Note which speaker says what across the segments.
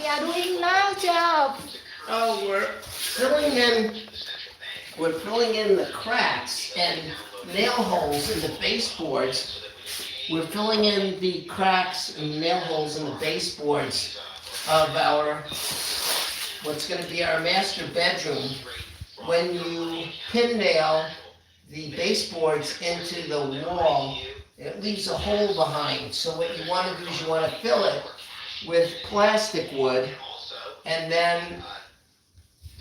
Speaker 1: we are doing now, job?
Speaker 2: Oh, we're filling in the cracks and nail holes in the baseboards. We're filling in the cracks and nail holes in the baseboards of our, what's gonna be our master bedroom. When you pin nail the baseboards into the wall, it leaves a hole behind. So what you wanna do is you wanna fill it with plastic wood, and then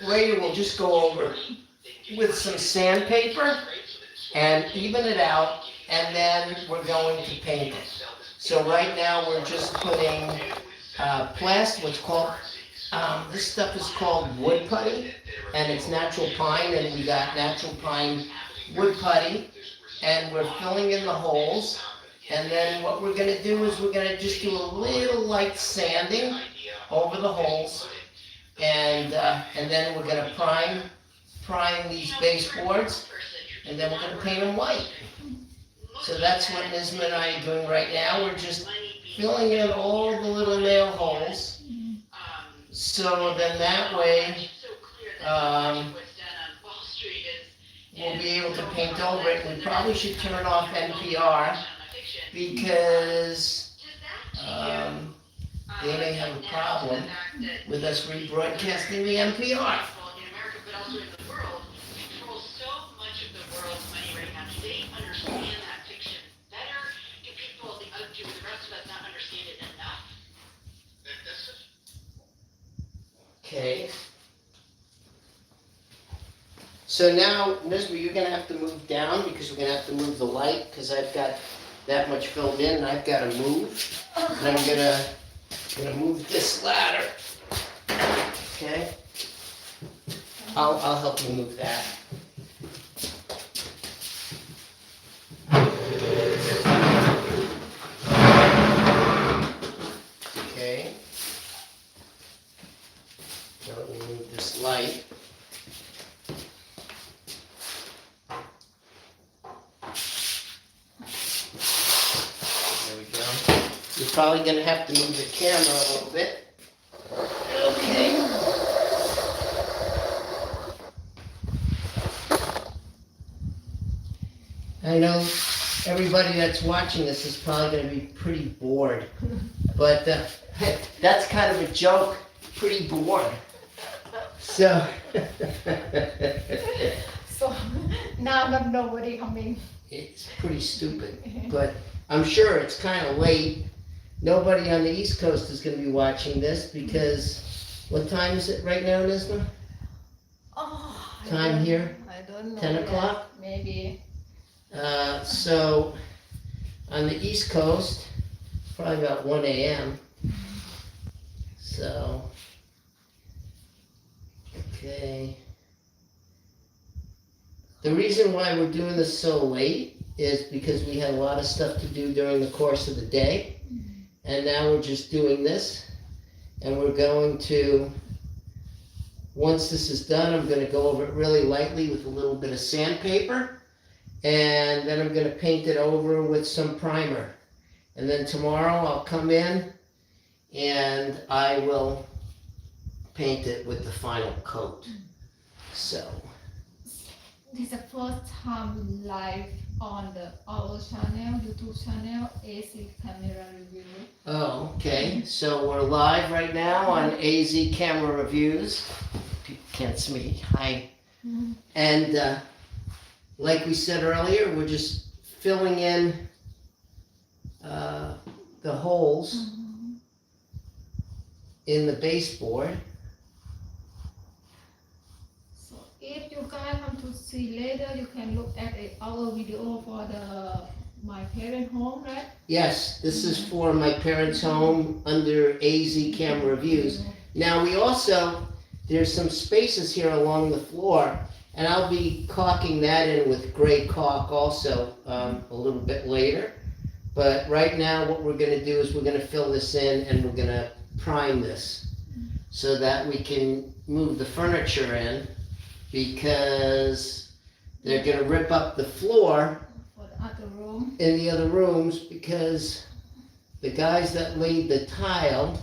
Speaker 2: later we'll just go over with some sandpaper and even it out, and then we're going to paint it. So right now we're just putting what's called, this stuff is called wood putty, and it's natural pine, and we got natural pine wood putty, and we're filling in the holes. And then what we're gonna do is we're gonna just do a little light sanding over the holes, and then we're gonna prime these baseboards, and then we're gonna paint them white. So that's what Nisma and I are doing right now. We're just filling in all the little nail holes. So then that way, we'll be able to paint over it. We probably should turn off NPR because they may have a problem with us rebroadcasting the NPR. Okay. So now, Nisma, you're gonna have to move down because we're gonna have to move the light because I've got that much filled in and I've gotta move. And I'm gonna move this ladder. Okay? I'll help you move that. Okay. Now let me move this light. There we go. You're probably going to have to move the camera a little bit. Okay. I know everybody that's watching this is probably going to be pretty bored, but that's kind of a joke, pretty bored. So,
Speaker 1: So now not nobody coming.
Speaker 2: it's pretty stupid, but I'm sure it's kind of late. Nobody on the East Coast is going to be watching this because, what time is it right now, Nisma?
Speaker 1: Oh,
Speaker 2: Time here?
Speaker 1: I don't know.
Speaker 2: 10 o'clock?
Speaker 1: Maybe.
Speaker 2: So, on the East Coast, probably about 1 a.m. So, okay. The reason why we're doing this so late is because we had a lot of stuff to do during the course of the day. And now we're just doing this. And we're going to, once this is done, I'm going to go over it really lightly with a little bit of sandpaper. And then I'm going to paint it over with some primer. And then tomorrow I'll come in and I will paint it with the final coat. So.
Speaker 1: This is the first time live on our channel, YouTube channel, AC Camera Review.
Speaker 2: Oh, okay. So we're live right now on AZ Camera Reviews. People can't see me. Hi.
Speaker 1: Mm-hmm.
Speaker 2: And like we said earlier, we're just filling in the holes in the baseboard.
Speaker 1: So if you guys want to see later, you can look at our video for my parent home, right?
Speaker 2: Yes, this is for my parents' home under AZ Camera Reviews. Now we also, there's some spaces here along the floor, and I'll be caulking that in with gray caulk also a little bit later. But right now what we're going to do is we're going to fill this in and we're going to prime this so that we can move the furniture in, because they're going to rip up the floor
Speaker 1: For the other room.
Speaker 2: in the other rooms because the guys that laid the tile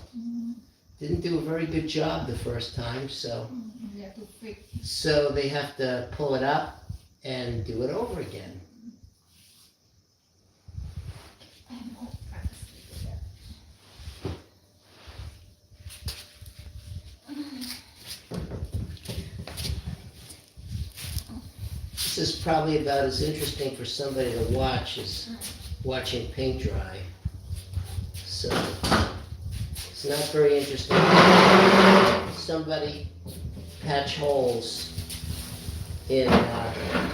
Speaker 2: didn't do a very good job the first time, so
Speaker 1: You have to fix.
Speaker 2: they have to pull it up and do it over again.
Speaker 1: I'm all practiced with that.
Speaker 2: This is probably about as interesting for somebody to watch as watching paint dry. So, it's not very interesting. Somebody patch holes in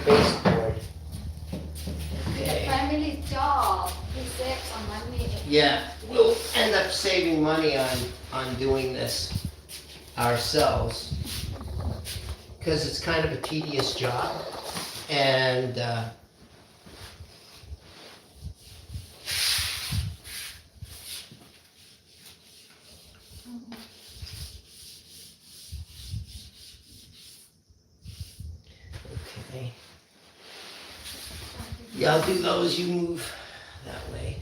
Speaker 2: baseboard. Okay.
Speaker 1: Family job. We save some money.
Speaker 2: Yeah, we'll end up saving money on doing this ourselves, because it's kind of a tedious job, and okay. Yeah, I'll do those, you move that way.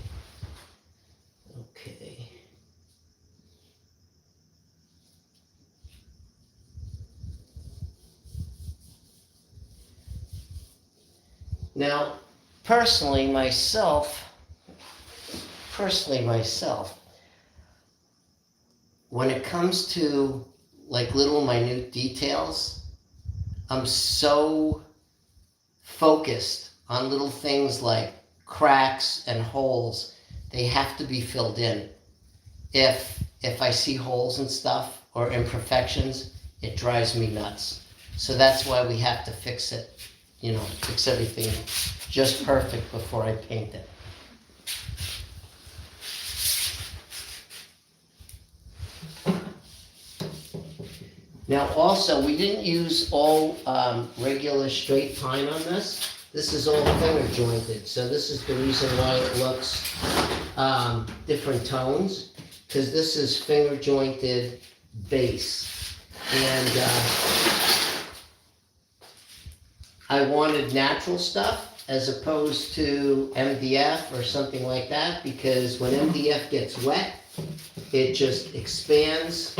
Speaker 2: Okay. Now, personally myself, when it comes to like little minute details, I'm so focused on little things like cracks and holes. They have to be filled in. If I see holes and stuff or imperfections, it drives me nuts. So that's why we have to fix it, fix everything just perfect before I paint it. Now also, we didn't use all regular straight pine on this. This is all finger jointed, so this is the reason why it looks different tones, because this is finger jointed base. And I wanted natural stuff as opposed to MDF or something like that, because when MDF gets wet, it just expands.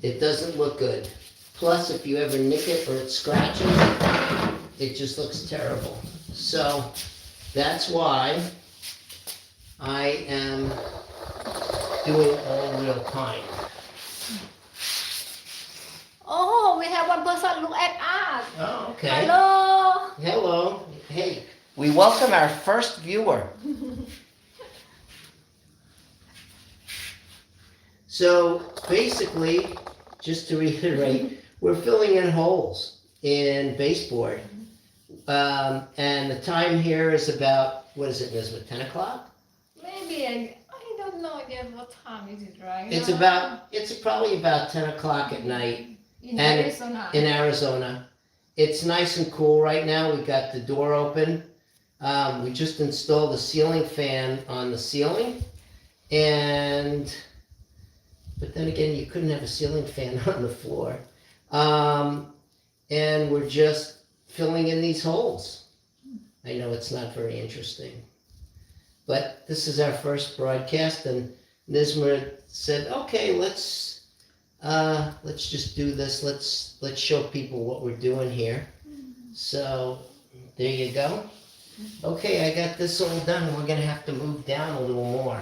Speaker 2: It doesn't look good. Plus, if you ever nick it or it scratches, it just looks terrible. So that's why I am doing all real pine.
Speaker 1: Oh, we have one person look at us.
Speaker 2: Oh, okay.
Speaker 1: Hello.
Speaker 2: Hello. Hey, we welcome our first viewer. So basically, just to reiterate, we're filling in holes in baseboard. And the time here is about, what is it, Nisma, 10 o'clock?
Speaker 1: Maybe, I don't know yet what time is it, right?
Speaker 2: It's probably about 10 o'clock at night
Speaker 1: In
Speaker 2: and
Speaker 1: Arizona.
Speaker 2: in Arizona. It's nice and cool right now. We got the door open. We just installed a ceiling fan on the ceiling. But then again, you couldn't have a ceiling fan on the floor. And we're just filling in these holes. I know it's not very interesting. But this is our first broadcast, and Nisma said, okay, let's just do this. Let's show people what we're doing here. So there you go. Okay, I got this all done. We're gonna have to move down a little more.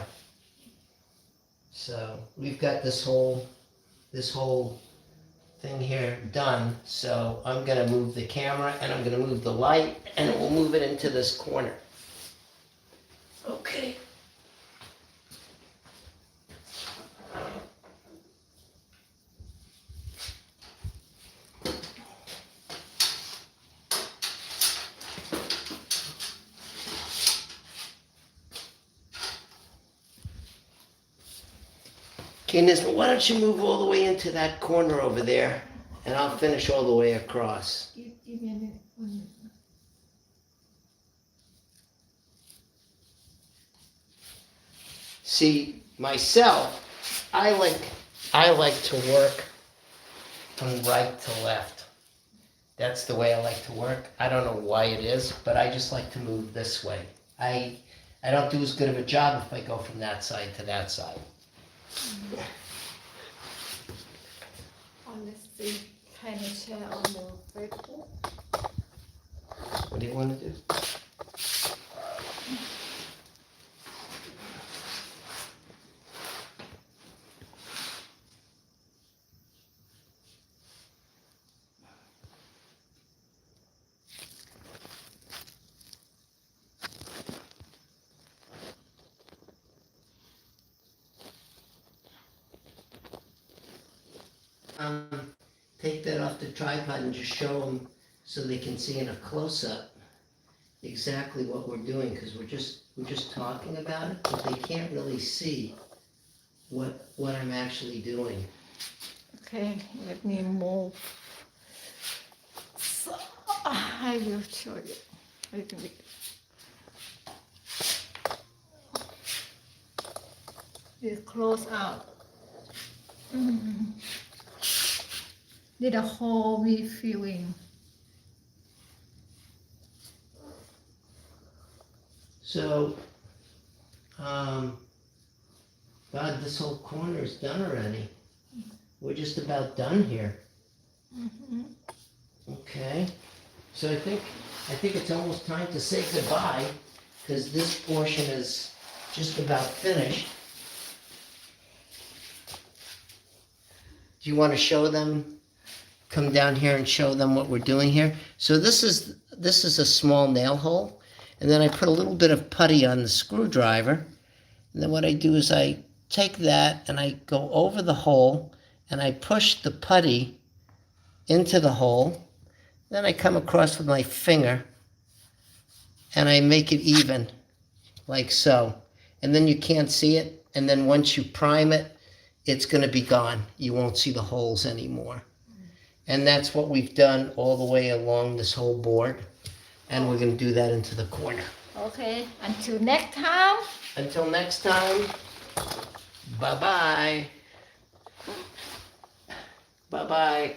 Speaker 2: So we've got this whole thing here done. So I'm gonna move the camera and I'm gonna move the light and we'll move it into this corner. Okay. Okay, Nisma, why don't you move all the way into that corner over there, and I'll finish all the way across.
Speaker 1: Give me a minute. 1 minute.
Speaker 2: See, myself, I like to work from right to left. That's the way I like to work. I don't know why it is, but I just like to move this way. I don't do as good of a job if I go from that side to that side.
Speaker 1: Honestly, kind of share on the Facebook.
Speaker 2: What do you want to do? Take that off the tripod and just show them so they can see in a close-up exactly what we're doing, because we're just talking about it, but they can't really see what I'm actually doing.
Speaker 1: Okay, let me move. So, I will show you a little bit. This close out. Did a whole refilling.
Speaker 2: So, God, this whole corner is done already. We're just about done here. Okay, so I think it's almost time to say goodbye, because this portion is just about finished. Do you want to show them? Come down here and show them what we're doing here. So this is a small nail hole, and then I put a little bit of putty on the screwdriver, and then what I do is I take that and I go over the hole and I push the putty into the hole. Then I come across with my finger and I make it even, like so. And then you can't see it, and then once you prime it, it's going to be gone. You won't see the holes anymore. And that's what we've done all the way along this whole board. And we're going to do that into the corner.
Speaker 1: Okay, until next time.
Speaker 2: Until next time, bye-bye. Bye-bye.